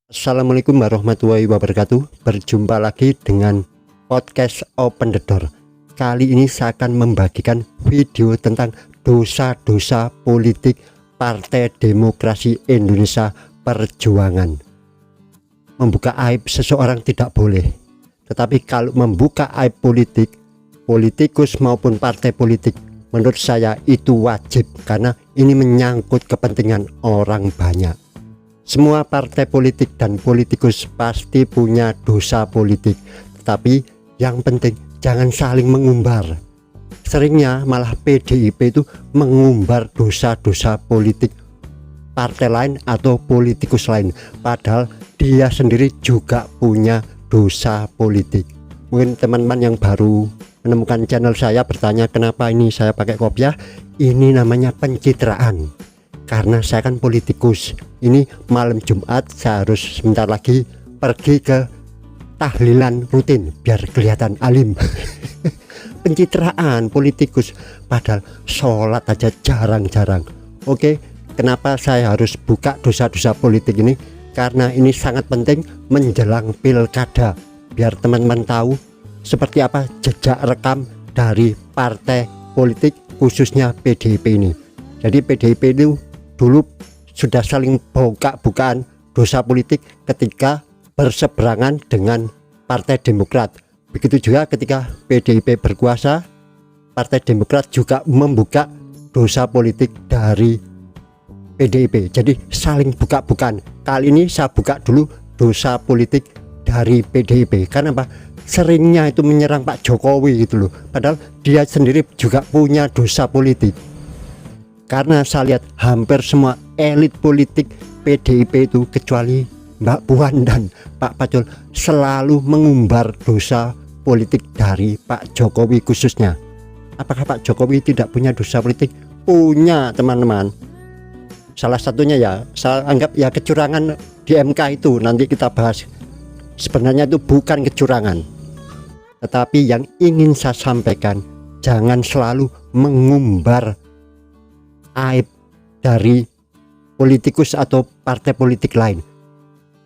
Assalamualaikum warahmatullahi wabarakatuh. Berjumpa lagi dengan podcast Open the Door. Kali ini saya akan membagikan video tentang dosa-dosa politik Partai Demokrasi Indonesia Perjuangan. Membuka aib seseorang tidak boleh, tetapi kalau membuka aib politik, politikus maupun partai politik, menurut saya itu wajib, karena ini menyangkut kepentingan orang banyak. Semua partai politik dan politikus pasti punya dosa politik, tetapi yang penting jangan saling mengumbar. Seringnya malah PDIP itu mengumbar dosa-dosa politik partai lain atau politikus lain, padahal dia sendiri juga punya dosa politik. Mungkin teman-teman yang baru menemukan channel saya bertanya kenapa ini saya pakai kopiah. Ini namanya pencitraan, karena saya kan politikus. Ini malam Jumat, saya harus sebentar lagi pergi ke tahlilan rutin biar kelihatan alim. Pencitraan politikus, padahal sholat aja jarang-jarang. Oke, kenapa saya harus buka dosa-dosa politik ini? Karena ini sangat penting menjelang pilkada, biar teman-teman tahu seperti apa jejak rekam dari partai politik, khususnya PDIP ini. Jadi PDIP itu dulu sudah saling buka-bukaan dosa politik ketika berseberangan dengan Partai Demokrat. Begitu juga ketika PDIP berkuasa, Partai Demokrat juga membuka dosa politik dari PDIP. Jadi saling buka-bukaan. Kali ini saya buka dulu dosa politik dari PDIP. Karena apa? Seringnya itu menyerang Pak Jokowi gitu loh. Padahal dia sendiri juga punya dosa politik. Karena saya lihat hampir semua elit politik PDIP itu, kecuali Mbak Puan dan Pak Pacul, selalu mengumbar dosa politik dari Pak Jokowi khususnya. Apakah Pak Jokowi tidak punya dosa politik? Punya, teman-teman. Salah satunya ya, saya anggap ya kecurangan di MK itu, nanti kita bahas. Sebenarnya itu bukan kecurangan, tetapi yang ingin saya sampaikan, jangan selalu mengumbar aib dari politikus atau partai politik lain.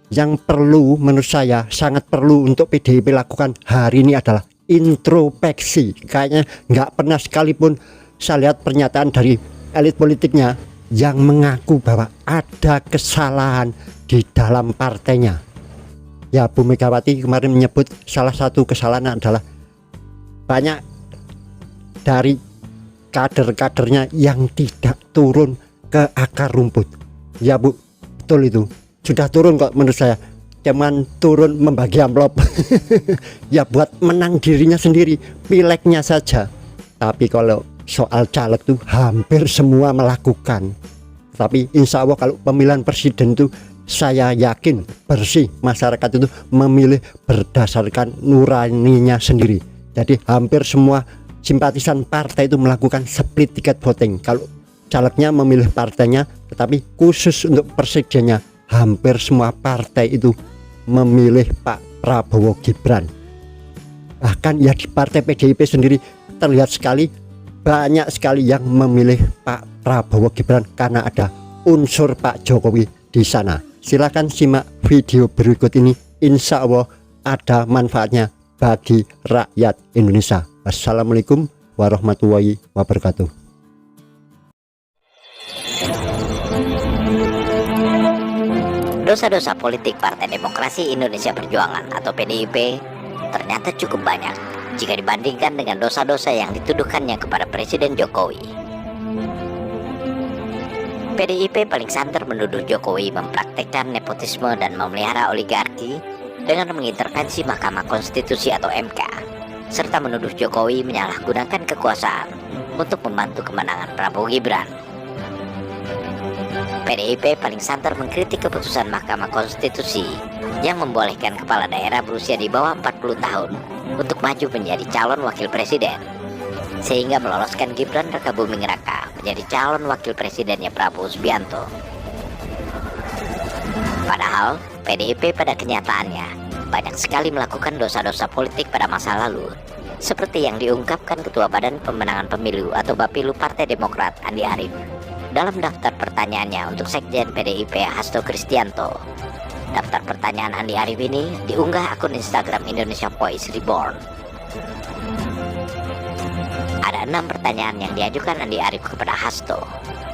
Yang perlu, menurut saya sangat perlu untuk PDIP lakukan hari ini adalah introspeksi. Kayaknya nggak pernah sekalipun saya lihat pernyataan dari elit politiknya yang mengaku bahwa ada kesalahan di dalam partainya. Ya, Bu Megawati kemarin menyebut salah satu kesalahan adalah banyak dari kader-kadernya yang tidak turun ke akar rumput. Ya Bu, betul itu. Sudah turun kok menurut saya. Cuman turun membagi amplop. Ya buat menang dirinya sendiri, pileknya saja. Tapi kalau soal caleg tuh hampir semua melakukan. Tapi insya Allah kalau pemilihan presiden itu saya yakin bersih, masyarakat itu memilih berdasarkan nuraninya sendiri. Jadi hampir semua simpatisan partai itu melakukan split ticket voting. Kalau calegnya memilih partainya, tetapi khusus untuk presidennya hampir semua partai itu memilih Pak Prabowo Gibran. Bahkan ya di partai PDIP sendiri terlihat sekali banyak sekali yang memilih Pak Prabowo Gibran karena ada unsur Pak Jokowi di sana. Silakan simak video berikut ini, insya Allah ada manfaatnya bagi rakyat Indonesia. Assalamualaikum warahmatullahi wabarakatuh. Dosa-dosa politik Partai Demokrasi Indonesia Perjuangan atau PDIP ternyata cukup banyak jika dibandingkan dengan dosa-dosa yang dituduhkannya kepada Presiden Jokowi. PDIP paling santer menuduh Jokowi mempraktekkan nepotisme dan memelihara oligarki dengan mengintervensi Mahkamah Konstitusi atau MK, serta menuduh Jokowi menyalahgunakan kekuasaan untuk membantu kemenangan Prabowo Gibran. PDIP paling santer mengkritik keputusan Mahkamah Konstitusi yang membolehkan kepala daerah berusia di bawah 40 tahun untuk maju menjadi calon wakil presiden, sehingga meloloskan Gibran Rakabuming Raka menjadi calon wakil presidennya Prabowo Subianto. Padahal PDIP pada kenyataannya banyak sekali melakukan dosa-dosa politik pada masa lalu, seperti yang diungkapkan Ketua Badan Pemenangan Pemilu atau Bapilu Partai Demokrat Andi Arief dalam daftar pertanyaannya untuk Sekjen PDIP Hasto Kristianto. Daftar pertanyaan Andi Arief ini diunggah akun Instagram Indonesia Voice Reborn. Ada 6 pertanyaan yang diajukan Andi Arief kepada Hasto.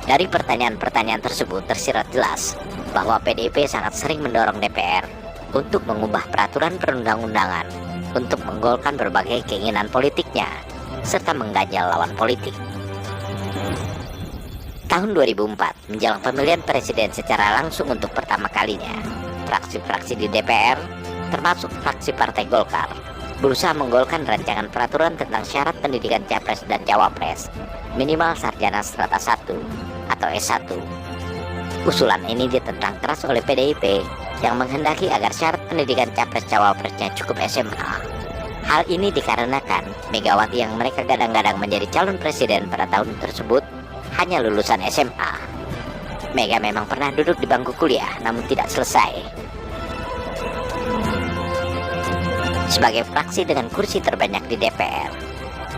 Dari pertanyaan-pertanyaan tersebut tersirat jelas bahwa PDIP sangat sering mendorong DPR untuk mengubah peraturan perundang-undangan untuk menggolkan berbagai keinginan politiknya serta mengganjal lawan politik. Tahun 2004, menjelang pemilihan presiden secara langsung untuk pertama kalinya, fraksi-fraksi di DPR, termasuk fraksi Partai Golkar, berusaha menggolkan rancangan peraturan tentang syarat pendidikan Capres dan Cawapres minimal sarjana strata 1 atau S1. Usulan ini ditentang keras oleh PDIP yang menghendaki agar syarat pendidikan Capres Cawapresnya cukup SMA. Hal ini dikarenakan Megawati yang mereka gadang-gadang menjadi calon presiden pada tahun tersebut hanya lulusan SMA. Mega memang pernah duduk di bangku kuliah namun tidak selesai. Sebagai fraksi dengan kursi terbanyak di DPR,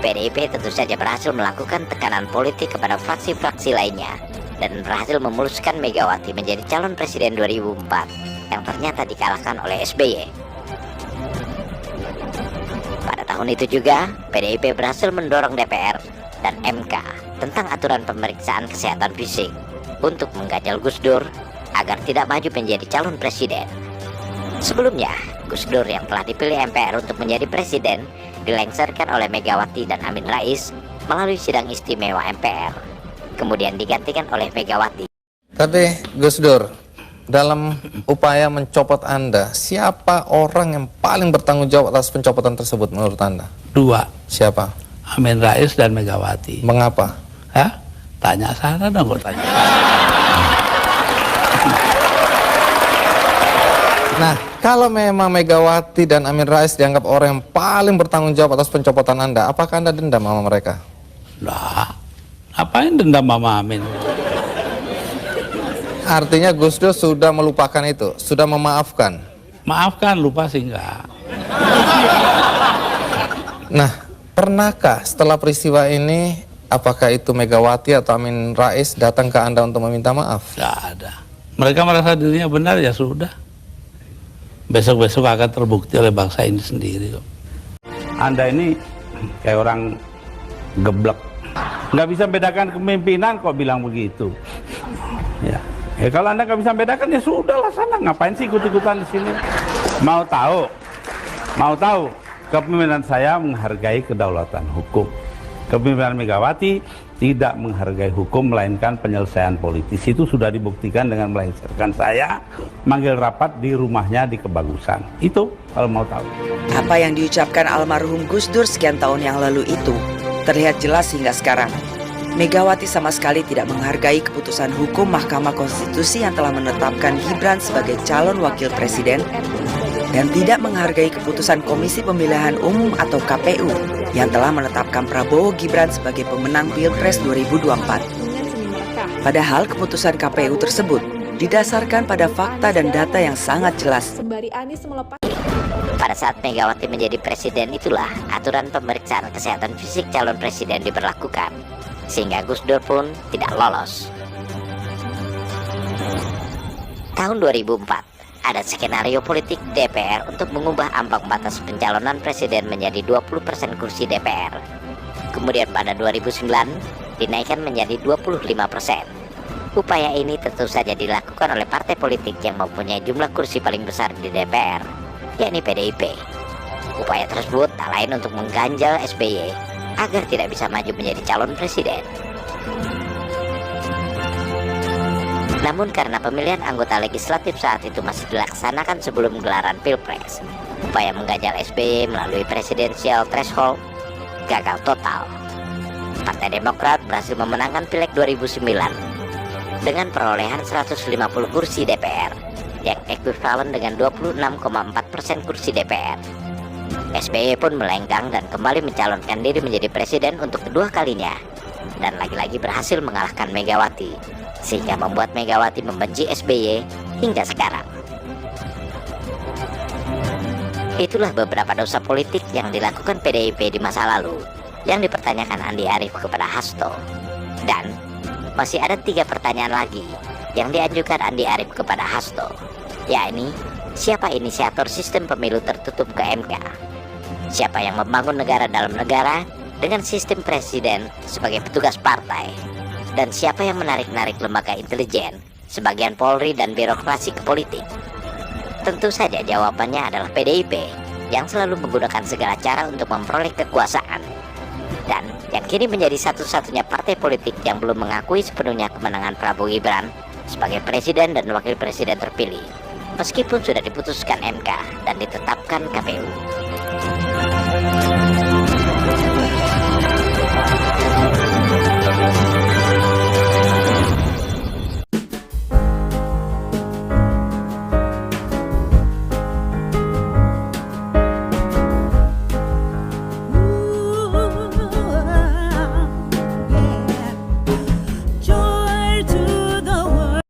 PDIP tentu saja berhasil melakukan tekanan politik kepada fraksi-fraksi lainnya dan berhasil memuluskan Megawati menjadi calon presiden 2004 yang ternyata dikalahkan oleh SBY. Pada tahun itu juga, PDIP berhasil mendorong DPR dan MK tentang aturan pemeriksaan kesehatan fisik untuk mengganjal Gus Dur agar tidak maju menjadi calon presiden. Sebelumnya, Gus Dur yang telah dipilih MPR untuk menjadi presiden dilengsarkan oleh Megawati dan Amin Rais melalui sidang istimewa MPR, kemudian digantikan oleh Megawati. Tapi Gus Dur, dalam upaya mencopot Anda, siapa orang yang paling bertanggung jawab atas pencopotan tersebut menurut Anda? 2, Siapa? Amin Rais dan Megawati. Mengapa? Hah? Tanya sana dong, kok tanya. Nah, kalau memang Megawati dan Amin Rais dianggap orang yang paling bertanggung jawab atas pencopotan Anda, apakah Anda dendam sama mereka? Lah, ngapain dendam Mama Amin? Artinya Gus Dur sudah melupakan itu, sudah memaafkan. Maafkan, lupa sih enggak. Nah, pernahkah setelah peristiwa ini, apakah itu Megawati atau Amin Rais datang ke Anda untuk meminta maaf? Enggak ada. Mereka merasa dirinya benar, ya sudah. Besok-besok akan terbukti oleh bangsa ini sendiri kok. Anda ini kayak orang geblek. Nggak bisa bedakan kepemimpinan kok bilang begitu. Ya. Kalau Anda nggak bisa bedakan ya sudahlah sana. Ngapain sih ikut-ikutan di sini? Mau tahu kepemimpinan saya menghargai kedaulatan hukum. Kepemimpinan Megawati tidak menghargai hukum melainkan penyelesaian politis. Itu sudah dibuktikan dengan melengsarkan saya manggil rapat di rumahnya di Kebagusan. Itu kalau mau tahu. Apa yang diucapkan almarhum Gus Dur sekian tahun yang lalu itu terlihat jelas hingga sekarang. Megawati sama sekali tidak menghargai keputusan hukum Mahkamah Konstitusi yang telah menetapkan Gibran sebagai calon wakil presiden dan tidak menghargai keputusan Komisi Pemilihan Umum atau KPU yang telah menetapkan Prabowo Gibran sebagai pemenang Pilpres 2024. Padahal keputusan KPU tersebut didasarkan pada fakta dan data yang sangat jelas. Pada saat Megawati menjadi presiden itulah aturan pemeriksaan kesehatan fisik calon presiden diberlakukan, sehingga Gus Dur pun tidak lolos. Tahun 2004, ada skenario politik DPR untuk mengubah ambang batas pencalonan presiden menjadi 20% kursi DPR. Kemudian pada 2009, dinaikkan menjadi 25%. Upaya ini tentu saja dilakukan oleh partai politik yang mempunyai jumlah kursi paling besar di DPR, yakni PDIP. Upaya tersebut tak lain untuk mengganjal SBY agar tidak bisa maju menjadi calon presiden. Namun karena pemilihan anggota legislatif saat itu masih dilaksanakan sebelum gelaran Pilpres, upaya mengganjal SBY melalui presidensial threshold gagal total. Partai Demokrat berhasil memenangkan Pileg 2009 dengan perolehan 150 kursi DPR yang ekuivalen dengan 26,4% kursi DPR. SBY pun melenggang dan kembali mencalonkan diri menjadi presiden untuk kedua kalinya dan lagi-lagi berhasil mengalahkan Megawati, sehingga membuat Megawati membenci SBY hingga sekarang. Itulah beberapa dosa politik yang dilakukan PDIP di masa lalu yang dipertanyakan Andi Arief kepada Hasto. Dan masih ada 3 pertanyaan lagi yang diajukan Andi Arief kepada Hasto, yakni siapa inisiator sistem pemilu tertutup ke MK? Siapa yang membangun negara dalam negara dengan sistem presiden sebagai petugas partai? Dan siapa yang menarik-narik lembaga intelijen, sebagian Polri dan birokrasi ke politik? Tentu saja jawabannya adalah PDIP yang selalu menggunakan segala cara untuk memperoleh kekuasaan. Dan yang kini menjadi satu-satunya partai politik yang belum mengakui sepenuhnya kemenangan Prabowo Gibran sebagai presiden dan wakil presiden terpilih, meskipun sudah diputuskan MK dan ditetapkan KPU.